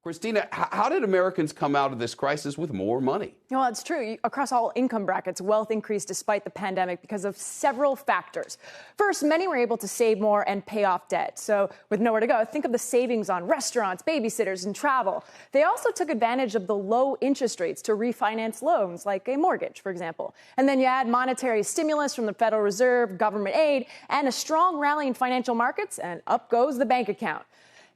Christina, how did Americans come out of this crisis with more money? Well, it's true. Across all income brackets, wealth increased despite the pandemic because of several factors. First, many were able to save more and pay off debt. So with nowhere to go, think of the savings on restaurants, babysitters, and travel. They also took advantage of the low interest rates to refinance loans, like a mortgage, for example. And then you add monetary stimulus from the Federal Reserve, government aid, and a strong rally in financial markets, and up goes the bank account.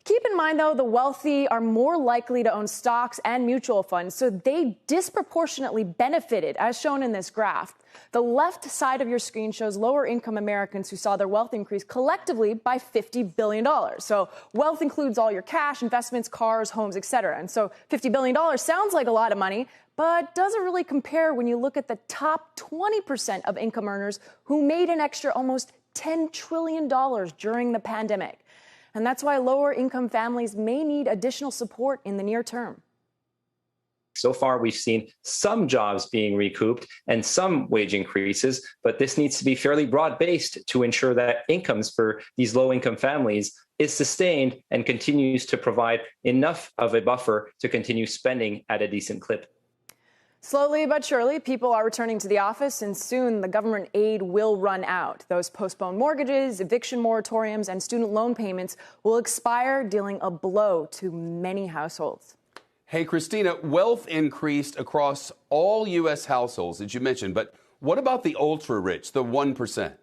Keep in mind, though, the wealthy are more likely to own stocks and mutual funds, so they disproportionately benefited, as shown in this graph. The left side of your screen shows lower-income Americans who saw their wealth increase collectively by $50 billion. So wealth includes all your cash, investments, cars, homes, etc. And so $50 billion sounds like a lot of money, but doesn't really compare when you look at the top 20% of income earners who made an extra almost $10 trillion during the pandemic. And that's why lower income families may need additional support in the near term. So far, we've seen some jobs being recouped and some wage increases, but this needs to be fairly broad-based to ensure that incomes for these low-income families is sustained and continues to provide enough of a buffer to continue spending at a decent clip. Slowly but surely, people are returning to the office, and soon the government aid will run out. Those postponed mortgages, eviction moratoriums, and student loan payments will expire, dealing a blow to many households. Hey, Christina, wealth increased across all U.S. households, as you mentioned, but what about the ultra-rich, the 1%?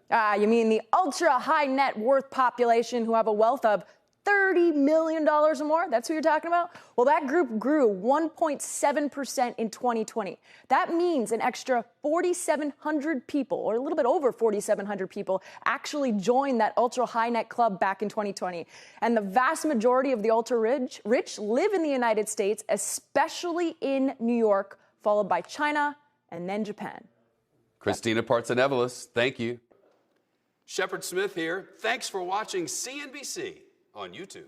You mean the ultra-high net worth population who have a wealth of $30 million or more? That's who you're talking about? Well, that group grew 1.7% in 2020. That means an extra 4,700 people, or a little bit over 4,700 people, actually joined that ultra-high net club back in 2020. And the vast majority of the ultra-rich live in the United States, especially in New York, followed by China and then Japan. Christina Partsenevelos, thank you. Shepard Smith here. Thanks for watching CNBC on YouTube.